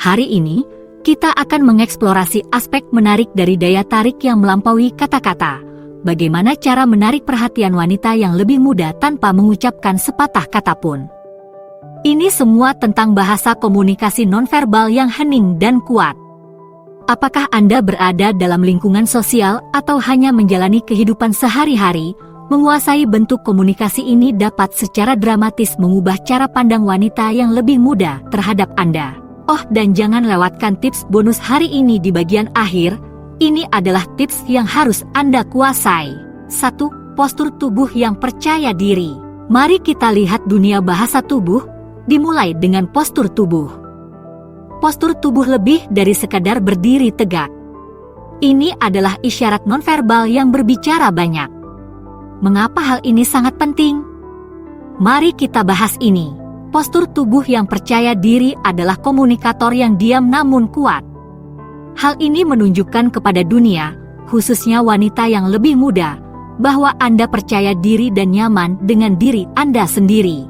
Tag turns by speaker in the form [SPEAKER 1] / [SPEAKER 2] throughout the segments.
[SPEAKER 1] Hari ini, kita akan mengeksplorasi aspek menarik dari daya tarik yang melampaui kata-kata. Bagaimana cara menarik perhatian wanita yang lebih muda tanpa mengucapkan sepatah kata pun. Ini semua tentang bahasa komunikasi nonverbal yang hening dan kuat. Apakah Anda berada dalam lingkungan sosial atau hanya menjalani kehidupan sehari-hari? Menguasai bentuk komunikasi ini dapat secara dramatis mengubah cara pandang wanita yang lebih muda terhadap Anda. Oh, dan jangan lewatkan tips bonus hari ini di bagian akhir. Ini adalah tips yang harus Anda kuasai. 1. Postur tubuh yang percaya diri. Mari kita lihat dunia bahasa tubuh, dimulai dengan postur tubuh. Postur tubuh lebih dari sekadar berdiri tegak. Ini adalah isyarat nonverbal yang berbicara banyak. Mengapa hal ini sangat penting? Mari kita bahas ini. Postur tubuh yang percaya diri adalah komunikator yang diam namun kuat. Hal ini menunjukkan kepada dunia, khususnya wanita yang lebih muda, bahwa Anda percaya diri dan nyaman dengan diri Anda sendiri.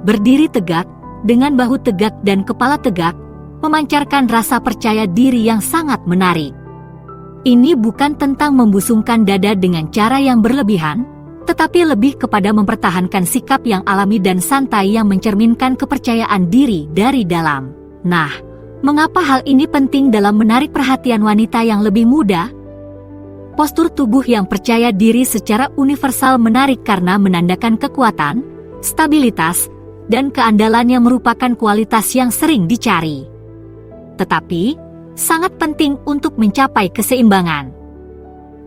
[SPEAKER 1] Berdiri tegak, dengan bahu tegak dan kepala tegak, memancarkan rasa percaya diri yang sangat menarik. Ini bukan tentang membusungkan dada dengan cara yang berlebihan, tetapi lebih kepada mempertahankan sikap yang alami dan santai yang mencerminkan kepercayaan diri dari dalam. Nah, mengapa hal ini penting dalam menarik perhatian wanita yang lebih muda? Postur tubuh yang percaya diri secara universal menarik karena menandakan kekuatan, stabilitas, dan keandalan yang merupakan kualitas yang sering dicari. Tetapi, sangat penting untuk mencapai keseimbangan.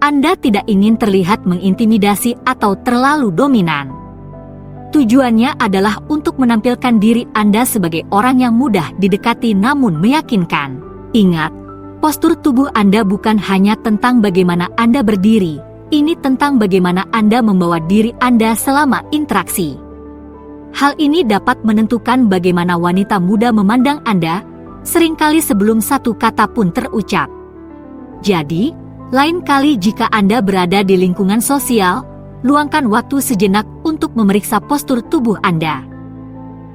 [SPEAKER 1] Anda tidak ingin terlihat mengintimidasi atau terlalu dominan. Tujuannya adalah untuk menampilkan diri Anda sebagai orang yang mudah didekati namun meyakinkan. Ingat, postur tubuh Anda bukan hanya tentang bagaimana Anda berdiri, ini tentang bagaimana Anda membawa diri Anda selama interaksi. Hal ini dapat menentukan bagaimana wanita muda memandang Anda, seringkali sebelum satu kata pun terucap. Jadi, lain kali jika Anda berada di lingkungan sosial, luangkan waktu sejenak untuk memeriksa postur tubuh Anda.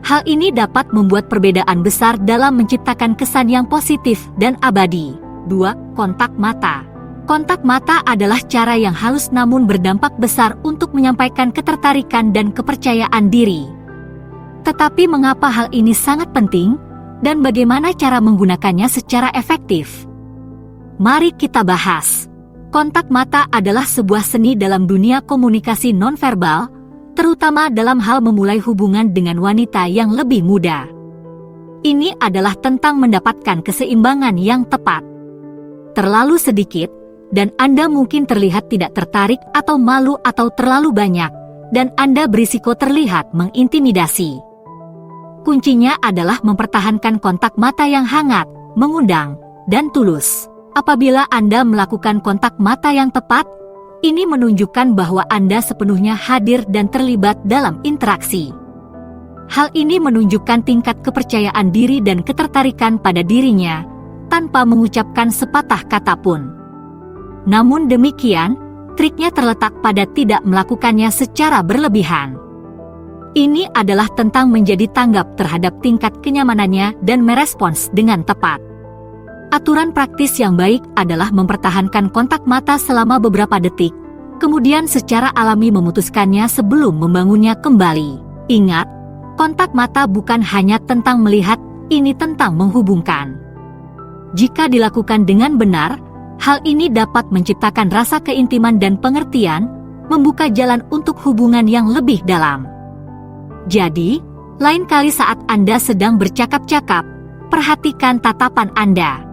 [SPEAKER 1] Hal ini dapat membuat perbedaan besar dalam menciptakan kesan yang positif dan abadi. 2. Kontak mata. Kontak mata adalah cara yang halus namun berdampak besar untuk menyampaikan ketertarikan dan kepercayaan diri. Tetapi mengapa hal ini sangat penting? Dan bagaimana cara menggunakannya secara efektif? Mari kita bahas. Kontak mata adalah sebuah seni dalam dunia komunikasi nonverbal, terutama dalam hal memulai hubungan dengan wanita yang lebih muda. Ini adalah tentang mendapatkan keseimbangan yang tepat. Terlalu sedikit, dan Anda mungkin terlihat tidak tertarik atau malu atau terlalu banyak, dan Anda berisiko terlihat mengintimidasi. Kuncinya adalah mempertahankan kontak mata yang hangat, mengundang, dan tulus. Apabila Anda melakukan kontak mata yang tepat, ini menunjukkan bahwa Anda sepenuhnya hadir dan terlibat dalam interaksi. Hal ini menunjukkan tingkat kepercayaan diri dan ketertarikan pada dirinya, tanpa mengucapkan sepatah kata pun. Namun demikian, triknya terletak pada tidak melakukannya secara berlebihan. Ini adalah tentang menjadi tanggap terhadap tingkat kenyamanannya dan merespons dengan tepat. Aturan praktis yang baik adalah mempertahankan kontak mata selama beberapa detik, kemudian secara alami memutuskannya sebelum membangunnya kembali. Ingat, kontak mata bukan hanya tentang melihat, ini tentang menghubungkan. Jika dilakukan dengan benar, hal ini dapat menciptakan rasa keintiman dan pengertian, membuka jalan untuk hubungan yang lebih dalam. Jadi, lain kali saat Anda sedang bercakap-cakap, perhatikan tatapan Anda.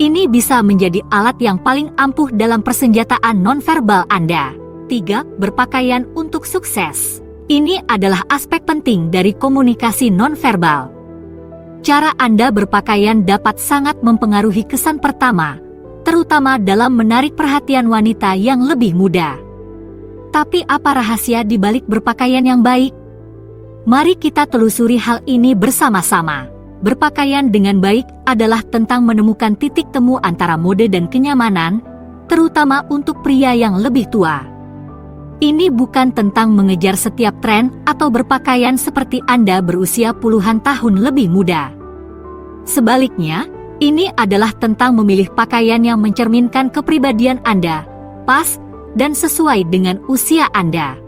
[SPEAKER 1] Ini bisa menjadi alat yang paling ampuh dalam persenjataan nonverbal Anda. 3. Berpakaian untuk sukses. Ini adalah aspek penting dari komunikasi nonverbal. Cara Anda berpakaian dapat sangat mempengaruhi kesan pertama, terutama dalam menarik perhatian wanita yang lebih muda. Tapi apa rahasia di balik berpakaian yang baik? Mari kita telusuri hal ini bersama-sama. Berpakaian dengan baik adalah tentang menemukan titik temu antara mode dan kenyamanan, terutama untuk pria yang lebih tua. Ini bukan tentang mengejar setiap tren atau berpakaian seperti Anda berusia puluhan tahun lebih muda. Sebaliknya, ini adalah tentang memilih pakaian yang mencerminkan kepribadian Anda, pas, dan sesuai dengan usia Anda.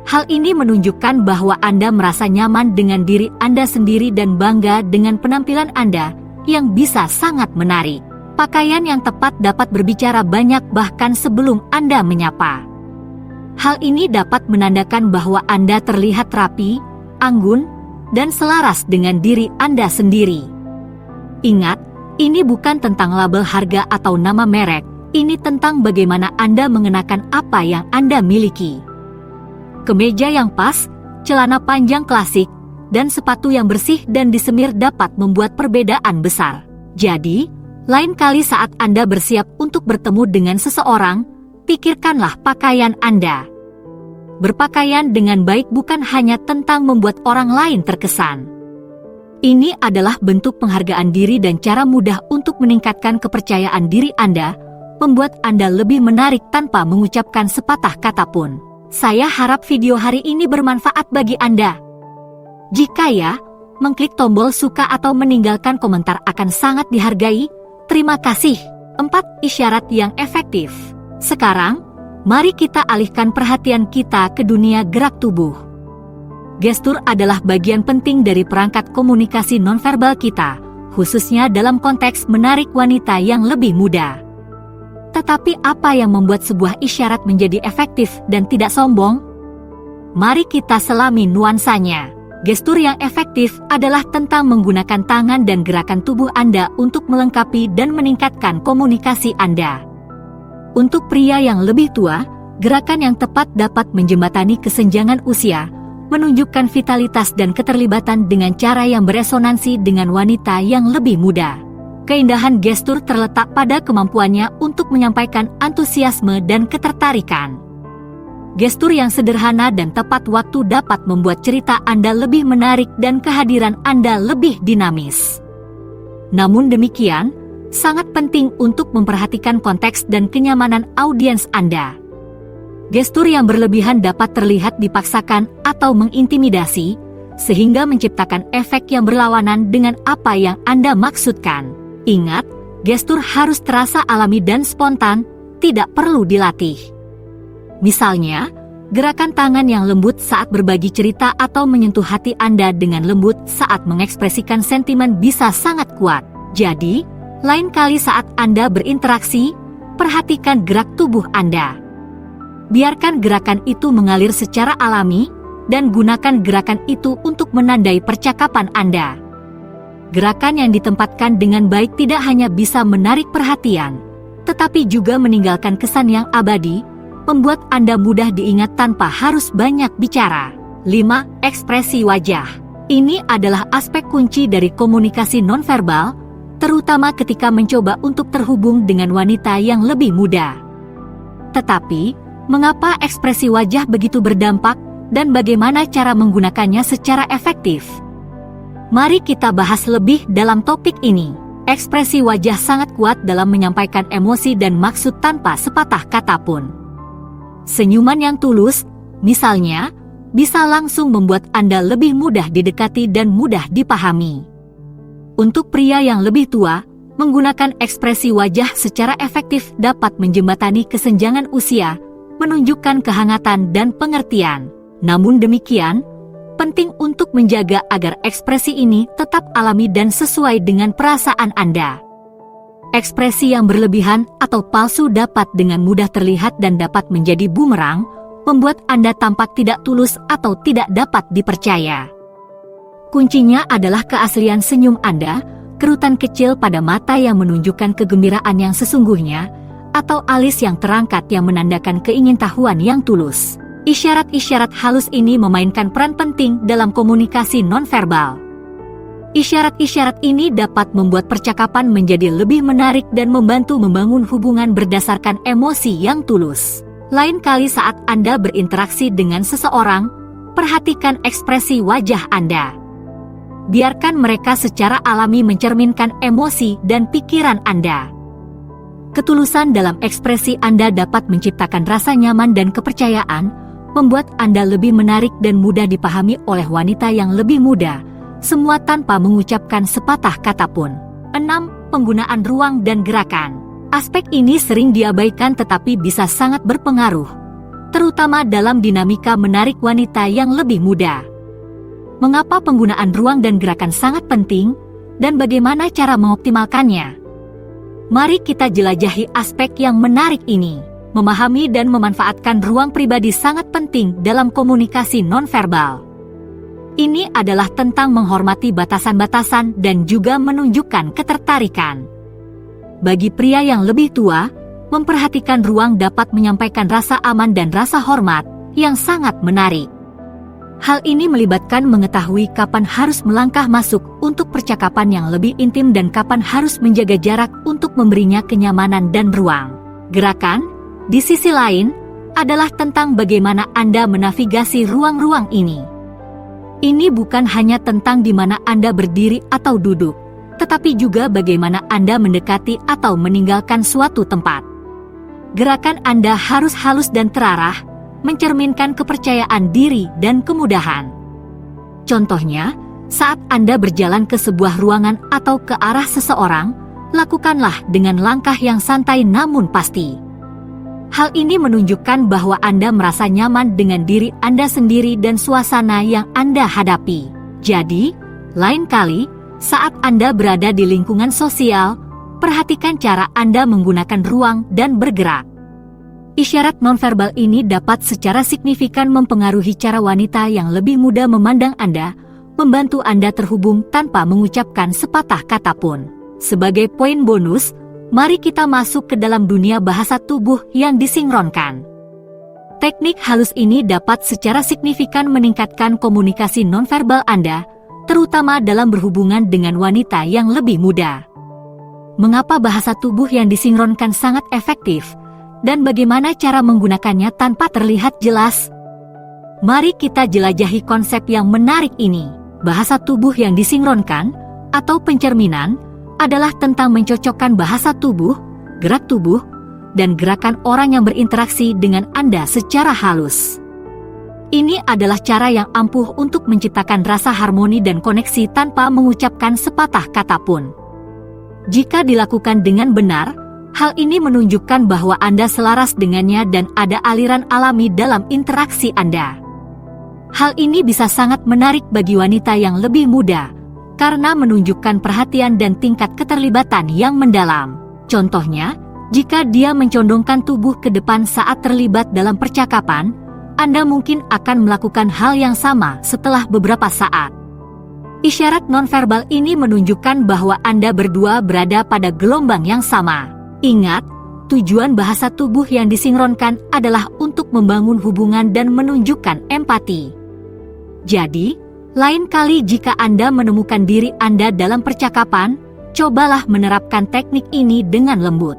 [SPEAKER 1] Hal ini menunjukkan bahwa Anda merasa nyaman dengan diri Anda sendiri dan bangga dengan penampilan Anda yang bisa sangat menarik. Pakaian yang tepat dapat berbicara banyak bahkan sebelum Anda menyapa. Hal ini dapat menandakan bahwa Anda terlihat rapi, anggun, dan selaras dengan diri Anda sendiri. Ingat, ini bukan tentang label harga atau nama merek, ini tentang bagaimana Anda mengenakan apa yang Anda miliki. Kemeja yang pas, celana panjang klasik, dan sepatu yang bersih dan disemir dapat membuat perbedaan besar. Jadi, lain kali saat Anda bersiap untuk bertemu dengan seseorang, pikirkanlah pakaian Anda. Berpakaian dengan baik bukan hanya tentang membuat orang lain terkesan. Ini adalah bentuk penghargaan diri dan cara mudah untuk meningkatkan kepercayaan diri Anda, membuat Anda lebih menarik tanpa mengucapkan sepatah kata pun. Saya harap video hari ini bermanfaat bagi Anda. Jika ya, mengklik tombol suka atau meninggalkan komentar akan sangat dihargai. Terima kasih. 4 isyarat yang efektif. Sekarang, mari kita alihkan perhatian kita ke dunia gerak tubuh. Gestur adalah bagian penting dari perangkat komunikasi nonverbal kita, khususnya dalam konteks menarik wanita yang lebih muda. Tetapi apa yang membuat sebuah isyarat menjadi efektif dan tidak sombong? Mari kita selami nuansanya. Gestur yang efektif adalah tentang menggunakan tangan dan gerakan tubuh Anda untuk melengkapi dan meningkatkan komunikasi Anda. Untuk pria yang lebih tua, gerakan yang tepat dapat menjembatani kesenjangan usia, menunjukkan vitalitas dan keterlibatan dengan cara yang beresonansi dengan wanita yang lebih muda. Keindahan gestur terletak pada kemampuannya untuk menyampaikan antusiasme dan ketertarikan. Gestur yang sederhana dan tepat waktu dapat membuat cerita Anda lebih menarik dan kehadiran Anda lebih dinamis. Namun demikian, sangat penting untuk memperhatikan konteks dan kenyamanan audiens Anda. Gestur yang berlebihan dapat terlihat dipaksakan atau mengintimidasi, sehingga menciptakan efek yang berlawanan dengan apa yang Anda maksudkan. Ingat, gestur harus terasa alami dan spontan, tidak perlu dilatih. Misalnya, gerakan tangan yang lembut saat berbagi cerita atau menyentuh hati Anda dengan lembut saat mengekspresikan sentimen bisa sangat kuat. Jadi, lain kali saat Anda berinteraksi, perhatikan gerak tubuh Anda. Biarkan gerakan itu mengalir secara alami, dan gunakan gerakan itu untuk menandai percakapan Anda. Gerakan yang ditempatkan dengan baik tidak hanya bisa menarik perhatian, tetapi juga meninggalkan kesan yang abadi, membuat Anda mudah diingat tanpa harus banyak bicara. 5. Ekspresi wajah. Ini adalah aspek kunci dari komunikasi nonverbal, terutama ketika mencoba untuk terhubung dengan wanita yang lebih muda. Tetapi, mengapa ekspresi wajah begitu berdampak, dan bagaimana cara menggunakannya secara efektif? Mari kita bahas lebih dalam topik ini. Ekspresi wajah sangat kuat dalam menyampaikan emosi dan maksud tanpa sepatah kata pun. Senyuman yang tulus, misalnya, bisa langsung membuat Anda lebih mudah didekati dan mudah dipahami. Untuk pria yang lebih tua, menggunakan ekspresi wajah secara efektif dapat menjembatani kesenjangan usia, menunjukkan kehangatan dan pengertian. Namun demikian, penting untuk menjaga agar ekspresi ini tetap alami dan sesuai dengan perasaan Anda. Ekspresi yang berlebihan atau palsu dapat dengan mudah terlihat dan dapat menjadi bumerang, membuat Anda tampak tidak tulus atau tidak dapat dipercaya. Kuncinya adalah keaslian senyum Anda, kerutan kecil pada mata yang menunjukkan kegembiraan yang sesungguhnya, atau alis yang terangkat yang menandakan keingintahuan yang tulus. Isyarat-isyarat halus ini memainkan peran penting dalam komunikasi nonverbal. Isyarat-isyarat ini dapat membuat percakapan menjadi lebih menarik dan membantu membangun hubungan berdasarkan emosi yang tulus. Lain kali saat Anda berinteraksi dengan seseorang, perhatikan ekspresi wajah Anda. Biarkan mereka secara alami mencerminkan emosi dan pikiran Anda. Ketulusan dalam ekspresi Anda dapat menciptakan rasa nyaman dan kepercayaan, membuat Anda lebih menarik dan mudah dipahami oleh wanita yang lebih muda, semua tanpa mengucapkan sepatah kata pun. 6. Penggunaan ruang dan gerakan. Aspek ini sering diabaikan tetapi bisa sangat berpengaruh, terutama dalam dinamika menarik wanita yang lebih muda. Mengapa penggunaan ruang dan gerakan sangat penting, dan bagaimana cara mengoptimalkannya? Mari kita jelajahi aspek yang menarik ini. Memahami dan memanfaatkan ruang pribadi sangat penting dalam komunikasi nonverbal. Ini adalah tentang menghormati batasan-batasan dan juga menunjukkan ketertarikan. Bagi pria yang lebih tua, memperhatikan ruang dapat menyampaikan rasa aman dan rasa hormat yang sangat menarik. Hal ini melibatkan mengetahui kapan harus melangkah masuk untuk percakapan yang lebih intim dan kapan harus menjaga jarak untuk memberinya kenyamanan dan ruang. Gerakan, di sisi lain, adalah tentang bagaimana Anda menavigasi ruang-ruang ini. Ini bukan hanya tentang di mana Anda berdiri atau duduk, tetapi juga bagaimana Anda mendekati atau meninggalkan suatu tempat. Gerakan Anda harus halus dan terarah, mencerminkan kepercayaan diri dan kemudahan. Contohnya, saat Anda berjalan ke sebuah ruangan atau ke arah seseorang, lakukanlah dengan langkah yang santai namun pasti. Hal ini menunjukkan bahwa Anda merasa nyaman dengan diri Anda sendiri dan suasana yang Anda hadapi. Jadi, lain kali, saat Anda berada di lingkungan sosial, perhatikan cara Anda menggunakan ruang dan bergerak. Isyarat nonverbal ini dapat secara signifikan mempengaruhi cara wanita yang lebih muda memandang Anda, membantu Anda terhubung tanpa mengucapkan sepatah kata pun. Sebagai poin bonus, mari kita masuk ke dalam dunia bahasa tubuh yang disinkronkan. Teknik halus ini dapat secara signifikan meningkatkan komunikasi nonverbal Anda, terutama dalam berhubungan dengan wanita yang lebih muda. Mengapa bahasa tubuh yang disinkronkan sangat efektif, dan bagaimana cara menggunakannya tanpa terlihat jelas? Mari kita jelajahi konsep yang menarik ini. Bahasa tubuh yang disinkronkan, atau pencerminan, adalah tentang mencocokkan bahasa tubuh, gerak tubuh, dan gerakan orang yang berinteraksi dengan Anda secara halus. Ini adalah cara yang ampuh untuk menciptakan rasa harmoni dan koneksi tanpa mengucapkan sepatah kata pun. Jika dilakukan dengan benar, hal ini menunjukkan bahwa Anda selaras dengannya dan ada aliran alami dalam interaksi Anda. Hal ini bisa sangat menarik bagi wanita yang lebih muda, karena menunjukkan perhatian dan tingkat keterlibatan yang mendalam. Contohnya, jika dia mencondongkan tubuh ke depan saat terlibat dalam percakapan, Anda mungkin akan melakukan hal yang sama setelah beberapa saat. Isyarat nonverbal ini menunjukkan bahwa Anda berdua berada pada gelombang yang sama. Ingat, tujuan bahasa tubuh yang disinkronkan adalah untuk membangun hubungan dan menunjukkan empati. Jadi, lain kali jika Anda menemukan diri Anda dalam percakapan, cobalah menerapkan teknik ini dengan lembut.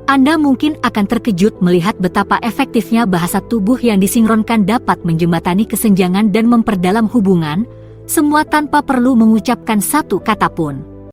[SPEAKER 1] Anda mungkin akan terkejut melihat betapa efektifnya bahasa tubuh yang disinkronkan dapat menjembatani kesenjangan dan memperdalam hubungan, semua tanpa perlu mengucapkan satu kata pun.